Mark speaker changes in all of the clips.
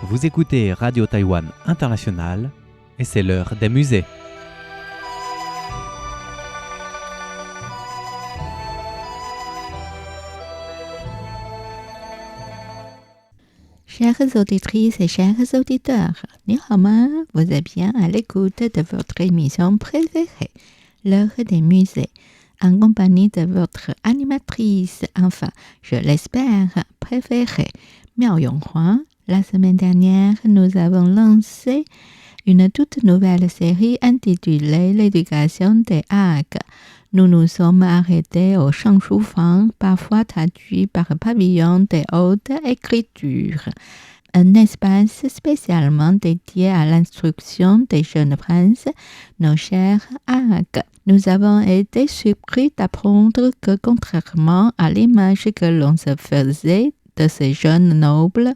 Speaker 1: Vous écoutez Radio Taïwan International et c'est l'heure des musées.
Speaker 2: Chères auditrices et chers auditeurs, 你好吗? Vous êtes bien à l'écoute de votre émission préférée, l'heure des musées, en compagnie de votre animatrice, enfin, je l'espère, préférée, Miao Yonghua. La semaine dernière, nous avons lancé une toute nouvelle série intitulée L'éducation des Hagues. Nous nous sommes arrêtés au Shangshufang, parfois traduit par pavillon des hautes écritures, un espace spécialement dédié à l'instruction des jeunes princes, nos chers Hagues. Nous avons été surpris d'apprendre que, contrairement à l'image que l'on se faisait de ces jeunes nobles,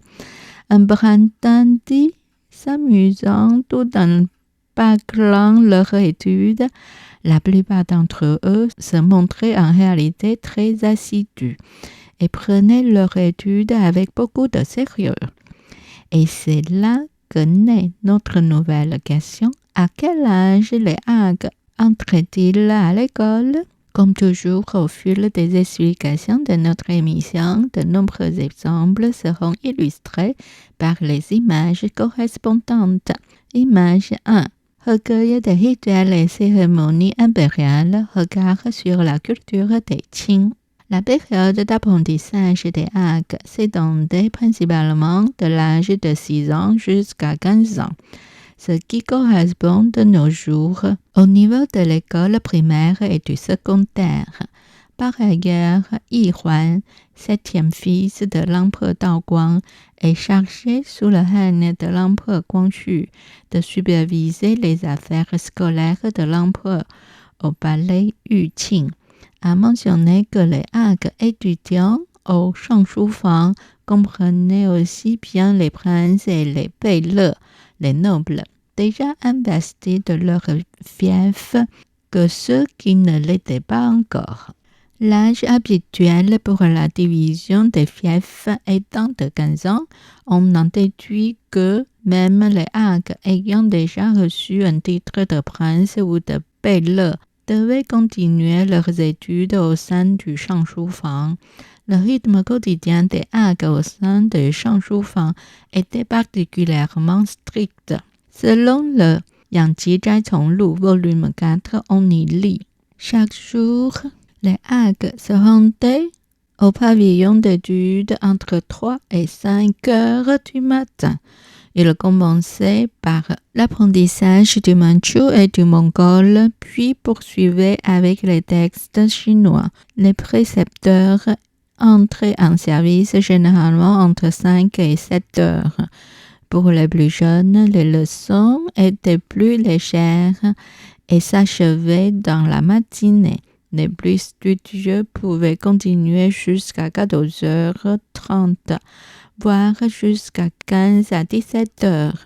Speaker 2: un brin dandy s'amusant tout en bâclant leur étude, la plupart d'entre eux se montraient en réalité très assidus et prenaient leur étude avec beaucoup de sérieux. Et c'est là que naît notre nouvelle question. À quel âge les Hagues entrent-ils à l'école? Comme toujours, au fil des explications de notre émission, de nombreux exemples seront illustrés par les images correspondantes. Image 1. Recueil des rituels et cérémonies impériales, regard sur la culture des Qing. La période d'apprentissage des Hagues s'étendait principalement de l'âge de 6 ans jusqu'à 15 ans, ce qui correspond de nos jours au niveau de l'école primaire et du secondaire. Par ailleurs, Yi Huan, 7e fils de l'empereur Dao Guang, est chargé sous le règne de l'empereur Guangxu de superviser les affaires scolaires de l'empereur au palais Yuqing. A mentionné que les Hagues étudiants au Shangshufang comprenaient aussi bien les princes et les beilè, les nobles, déjà investis de leur fief que ceux qui ne l'étaient pas encore. L'âge habituel pour la division des fiefs étant de 15 ans, on en déduit que même les Hagues ayant déjà reçu un titre de prince ou de beilè devaient continuer leurs études au sein du Shangshufang. Le rythme quotidien des Hagues au sein du Shangshufang était particulièrement strict. Selon le Yangqi Zhai Cong Lu, volume 4, on y lit. Chaque jour, les Hagues se rendaient au pavillon d'études entre 3 et 5 heures du matin. Ils commençaient par l'apprentissage du mandchou et du mongol, puis poursuivaient avec les textes chinois. Les précepteurs entraient en service généralement entre 5 et 7 heures. Pour les plus jeunes, les leçons étaient plus légères et s'achevaient dans la matinée. Les plus studieux pouvaient continuer jusqu'à 14h30, voire jusqu'à 15 à 17 heures.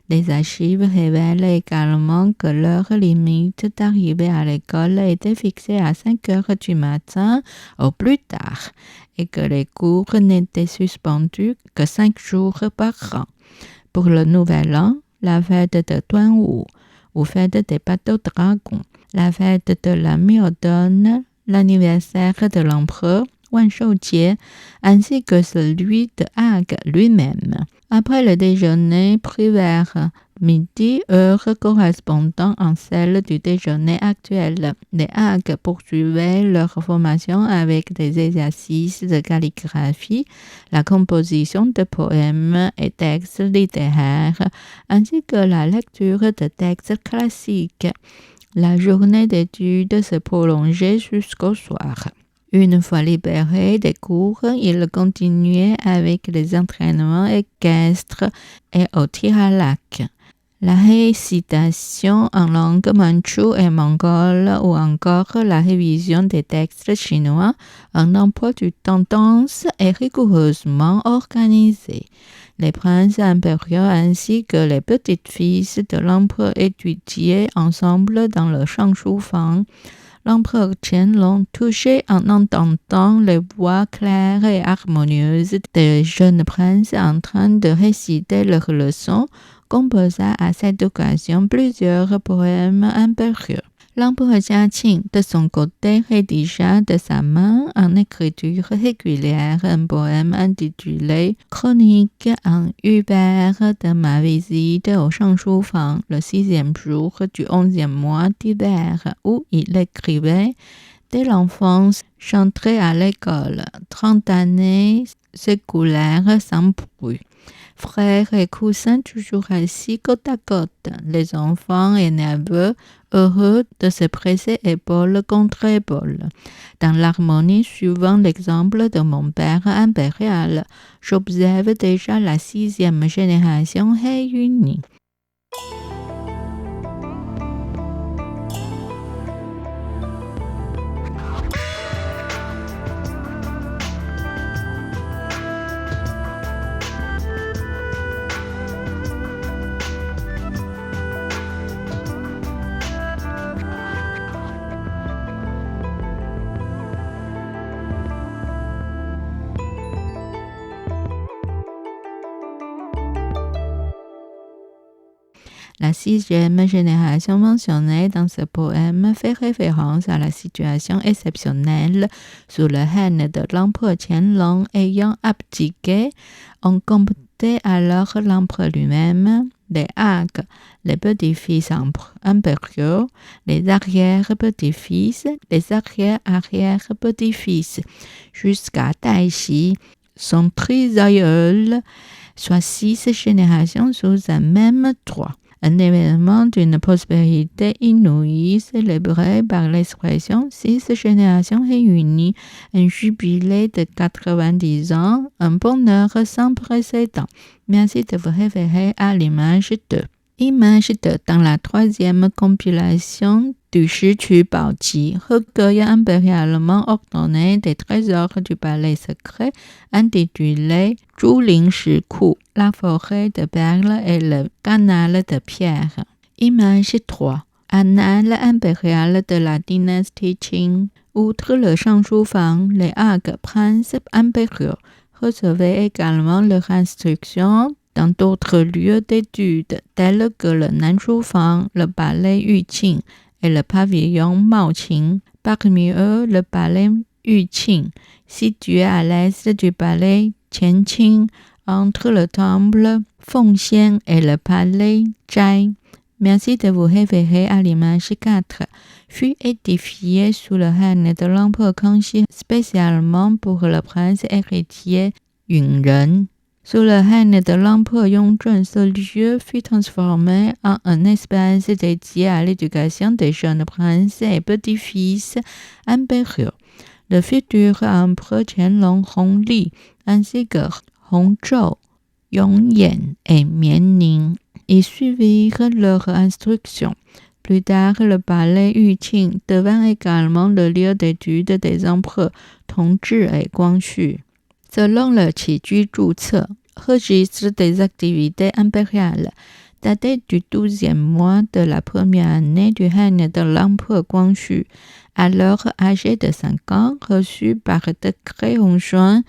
Speaker 2: Les archives révèlent également que l'heure limite d'arrivée à l'école était fixée à 5 heures du matin au plus tard et que les cours n'étaient suspendus que 5 jours par an. Pour le nouvel an, la fête de Duanwu, ou fête des bateaux dragons, la fête de la mi-automne, l'anniversaire de l'empereur, Wan Shoujie, ainsi que celui de Hague lui-même. Après le déjeuner pris vers midi, heure correspondant à celle du déjeuner actuel, les Hagues poursuivaient leur formation avec des exercices de calligraphie, la composition de poèmes et textes littéraires, ainsi que la lecture de textes classiques. La journée d'études se prolongeait jusqu'au soir. Une fois libérés des cours, ils continuaient avec les entraînements équestres et au tir à l'arc. La récitation en langue mandchoue et mongole ou encore la révision des textes chinois, un emploi du temps dense et rigoureusement organisé. Les princes impériaux ainsi que les petites filles de l'empereur étudiaient ensemble dans le Shangshufang. L'empereur Qianlong touchait en entendant les voix claires et harmonieuses des jeunes princes en train de réciter leurs leçons, composa à cette occasion plusieurs poèmes impérieux. L'empereur Jiaqing, de son côté, rédigea de sa main en écriture régulière un poème intitulé « Chronique en Hubert de ma visite au Shangshufang le 6e jour du 11e mois d'hiver » où il écrivait « Dès l'enfance, j'entrais à l'école. 30 années s'écoulèrent sans bruit. Frères et cousins toujours assis côte à côte, les enfants et neveux heureux de se presser épaule contre épaule. Dans l'harmonie suivant l'exemple de mon père impérial, j'observe déjà la 6e génération réunie. » La 6e génération mentionnée dans ce poème fait référence à la situation exceptionnelle sous le règne de l'empereur Qianlong ayant abdiqué. On comptait alors l'empereur lui-même, les Hagues, les petits-fils impériaux, les arrière-petits-fils, les arrière-arrière-petits-fils, jusqu'à Daixi, son trisaïeul, soit 6 générations sous un même toit. Un événement d'une prospérité inouïe célébré par l'expression 6 générations réunies, un jubilé de 90 ans, un bonheur sans précédent. Merci de vous référer à l'image 2. Image 2 dans la 3e compilation du Shiqu Baoqi, recueil impérialement ordonné des trésors du palais secret intitulé Zhuling Shiku, la forêt de perles et le canal de pierre. Image 3. Annales impériales de la dynastie Qing. Outre le Shangshufang, les Hagues, princes impériaux, recevaient également leur instruction dans d'autres lieux d'études tels que le Nanshufang, le palais Yuqing et le pavillon Maoqing. Parmi eux, le palais Yuqing, situé à l'est du palais Qianqing, entre le temple Fengxian et le palais Zhai. Merci de vous référer à l'image 4. Fut édifié sous le règne de l'empereur Kangxi spécialement pour le prince héritier Yunren. Sous le règne de l'empereur Yongzheng, ce lieu fut transformé en un espace dédié à l'éducation des jeunes princes et petits-fils impériaux. Le futur empereur Qianlong Hongli, ainsi que Hongzhou, Yongyan et Mianning y suivirent leur instruction. Plus tard, le palais Yuqing devint également le lieu d'étude des empereurs Tongzhi et Guangxu. Selon le Qiju Zhuce, registre des activités impériales, daté du 12e mois de la première année du règne de l'empereur Guangxu, alors âgé de 5 ans, reçu par décret en juin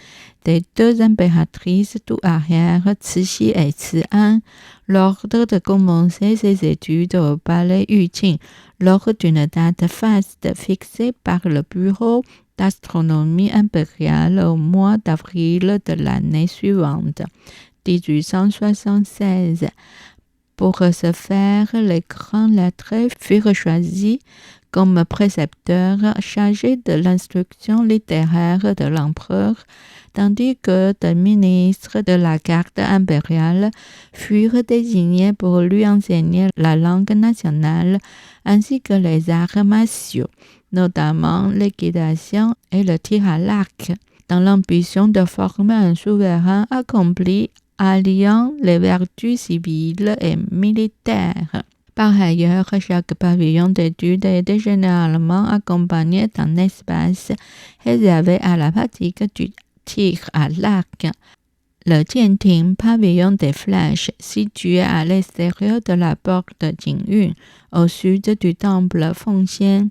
Speaker 2: des 2 impératrices tout arrière, Cixi et Cian, l'ordre de commencer ses études au palais Yuqing lors d'une date faste fixée par le bureau d'astronomie impériale au mois d'avril de l'année suivante, 1876. Pour ce faire, les grands lettrés furent choisis comme précepteurs chargés de l'instruction littéraire de l'empereur, tandis que des ministres de la garde impériale furent désignés pour lui enseigner la langue nationale ainsi que les arts martiaux, notamment l'équitation et le tir à l'arc, dans l'ambition de former un souverain accompli alliant les vertus civiles et militaires. Par ailleurs, chaque pavillon d'études était généralement accompagné d'un espace réservé à la pratique du tir à l'arc. Le Jianting, pavillon des flèches, situé à l'extérieur de la porte de Jingyun, au sud du temple Fengxian,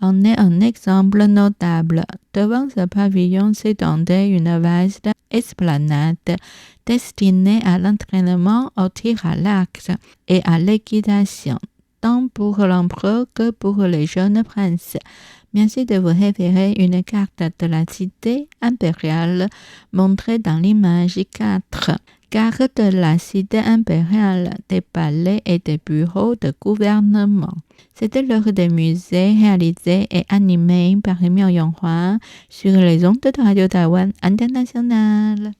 Speaker 2: en est un exemple notable. Devant ce pavillon s'étendait une vaste esplanade destinée à l'entraînement au tir à l'arc et à l'équitation, tant pour l'empereur que pour les jeunes princes. Merci de vous référer une carte de la cité impériale montrée dans l'image 4. Carte de la cité impériale, des palais et des bureaux de gouvernement. C'était l'heure des musées réalisé et animé par Miao Yonghua sur les ondes de Radio Taïwan International.